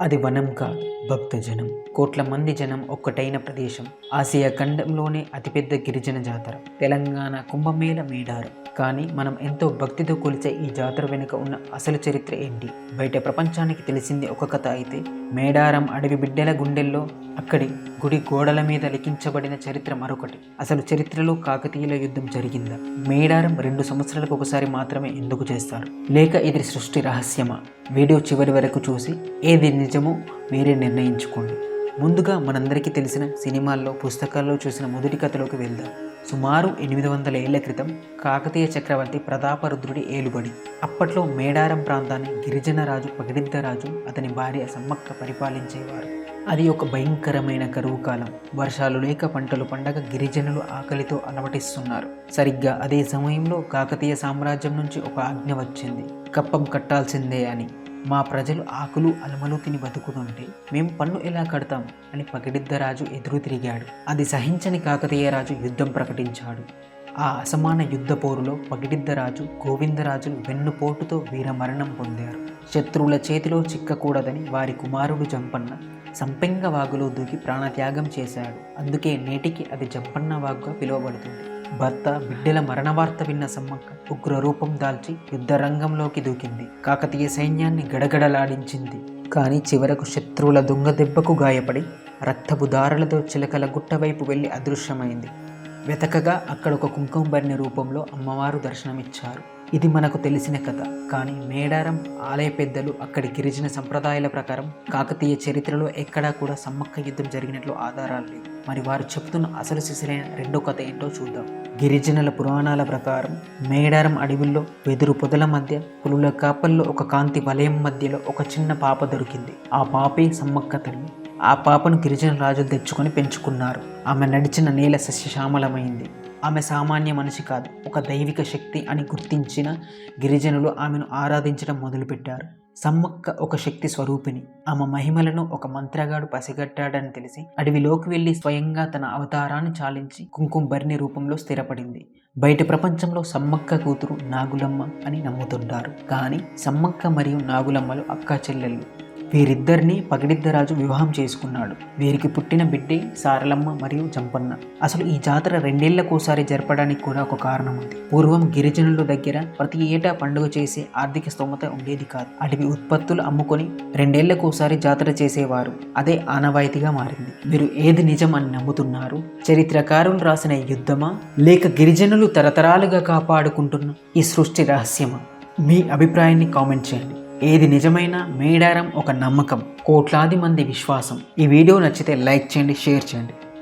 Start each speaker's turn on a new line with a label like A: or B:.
A: అది వనం కాదు, భక్తజనం. కోట్ల మంది జనం ఒక్కటైన ప్రదేశం. ఆసియా ఖండంలోనే అతిపెద్ద గిరిజన జాతర తెలంగాణ కుంభమేళ మేడారం. కానీ మనం ఎంతో భక్తితో కొలిచే ఈ జాతర వెనుక ఉన్న అసలు చరిత్ర ఏంటి? బయట ప్రపంచానికి తెలిసింది ఒక కథ అయితే, మేడారం అడవి బిడ్డల గుండెల్లో, అక్కడి గుడి గోడల మీద లిఖించబడిన చరిత్ర మరొకటి. అసలు చరిత్రలో కాకతీయుల యుద్ధం జరిగిందా? మేడారం 2 సంవత్సరాలకు ఒకసారి మాత్రమే ఎందుకు చేస్తారు? లేక ఇది సృష్టి రహస్యమా? వీడియో చివరి వరకు చూసి ఏది నిజమో మీరే నిర్ణయించుకోండి. ముందుగా మనందరికీ తెలిసిన సినిమాల్లో, పుస్తకాల్లో చూసిన మొదటి కథలోకి వెళ్దాం. సుమారు 800 ఏళ్ల క్రితం కాకతీయ చక్రవర్తి ప్రతాపరుద్రుడి ఏలుబడి. అప్పట్లో మేడారం ప్రాంతాన్ని గిరిజన రాజు పగిడిద్దరాజు అతని భార్య సమ్మక్క పరిపాలించేవారు. అది ఒక భయంకరమైన కరువు కాలం. వర్షాలు లేక పంటలు పండగ గిరిజనులు ఆకలితో అలవటిస్తున్నారు. సరిగ్గా అదే సమయంలో కాకతీయ సామ్రాజ్యం నుంచి ఒక ఆజ్ఞ వచ్చింది. కప్పం కట్టాల్సిందే అని. మా ప్రజలు ఆకులు అలమలు తిని బతుకుతుంటే మేము పన్ను ఎలా కడతాం అని పగిడిద్దరాజు ఎదురు తిరిగాడు. అది సహించని కాకతీయ రాజు యుద్ధం ప్రకటించాడు. ఆ అసమాన యుద్ధ పోరులో పగిడిద్దరాజు, గోవిందరాజులు వెన్నుపోటుతో వీరమరణం పొందారు. శత్రువుల చేతిలో చిక్కకూడదని వారి కుమారుడు జంపన్న సంపెంగ వాగులో దూకి ప్రాణత్యాగం చేశాడు. అందుకే నేటికి అది జంపన్న వాగుగా పిలువబడుతుంది. భర్త, బిడ్డల మరణ వార్త విన్న సమ్మక్క ఉగ్ర రూపం దాల్చి యుద్ధ రంగంలోకి దూకింది. కాకతీయ సైన్యాన్ని గడగడలాడించింది. కానీ చివరకు శత్రువుల దొంగ దెబ్బకు గాయపడి రక్తపు దారులతో చిలకల గుట్ట వైపు వెళ్ళి అదృశ్యమైంది. వెతకగా అక్కడ ఒక కుంకుమబరిణి రూపంలో అమ్మవారు దర్శనమిచ్చారు. ఇది మనకు తెలిసిన కథ. కానీ మేడారం ఆలయ పెద్దలు, అక్కడి గిరిజన సంప్రదాయాల ప్రకారం కాకతీయ చరిత్రలో ఎక్కడా కూడా సమ్మక్క యుద్ధం జరిగినట్లు ఆధారాలు లేవు. మరి వారు చెబుతున్న అసలు సిసలైన రెండో కథ ఏంటో చూద్దాం. గిరిజనుల పురాణాల ప్రకారం మేడారం అడవుల్లో వెదురు పొదల మధ్య పులుల కాపల్లో ఒక కాంతి వలయం మధ్యలో ఒక చిన్న పాప దొరికింది. ఆ పాపే సమ్మక్క తల్లి. ఆ పాపను గిరిజన రాజులు తెచ్చుకొని పెంచుకున్నారు. ఆమె నడిచిన నేల సస్యశ్యామలమైంది. ఆమె సామాన్య మనిషి కాదు, ఒక దైవిక శక్తి అని గుర్తించిన గిరిజనులు ఆమెను ఆరాధించడం మొదలుపెట్టారు. సమ్మక్క ఒక శక్తి స్వరూపిణి. ఆమె మహిమలను ఒక మంత్రగాడు పసిగట్టాడని తెలిసి అడవిలోకి వెళ్లి స్వయంగా తన అవతారాన్ని చాలించి కుంకుమబరిణి రూపంలో స్థిరపడింది. బయట ప్రపంచంలో సమ్మక్క కూతురు నాగులమ్మ అని నమ్ముతుంటారు. కానీ సమ్మక్క మరియు నాగులమ్మలు అక్కా చెల్లెళ్ళు. వీరిద్దరిని పగిడిద్దరాజు వివాహం చేసుకున్నాడు. వీరికి పుట్టిన బిడ్డే సారలమ్మ మరియు జంపన్న. అసలు ఈ జాతర 2 ఏళ్లకోసారి జరపడానికి కూడా ఒక కారణం ఉంది. పూర్వం గిరిజనుల దగ్గర ప్రతి ఏటా పండుగ చేసే ఆర్థిక స్తోమత ఉండేది కాదు. అడవి ఉత్పత్తులు అమ్ముకొని 2 ఏళ్లకోసారి జాతర చేసేవారు. అదే ఆనవాయితీగా మారింది. మీరు ఏది నిజం అని నమ్ముతున్నారు? చరిత్రకారులు రాసిన యుద్ధమా, లేక గిరిజనులు తరతరాలుగా కాపాడుకుంటున్న ఈ సృష్టి రహస్యమా? మీ అభిప్రాయాన్ని కామెంట్ చేయండి. ఏది నిజమైన మేడారం ఒక నమ్మకం, కోట్లాది మంది విశ్వాసం. ఈ వీడియో నచ్చితే లైక్ చేయండి, షేర్ చేయండి.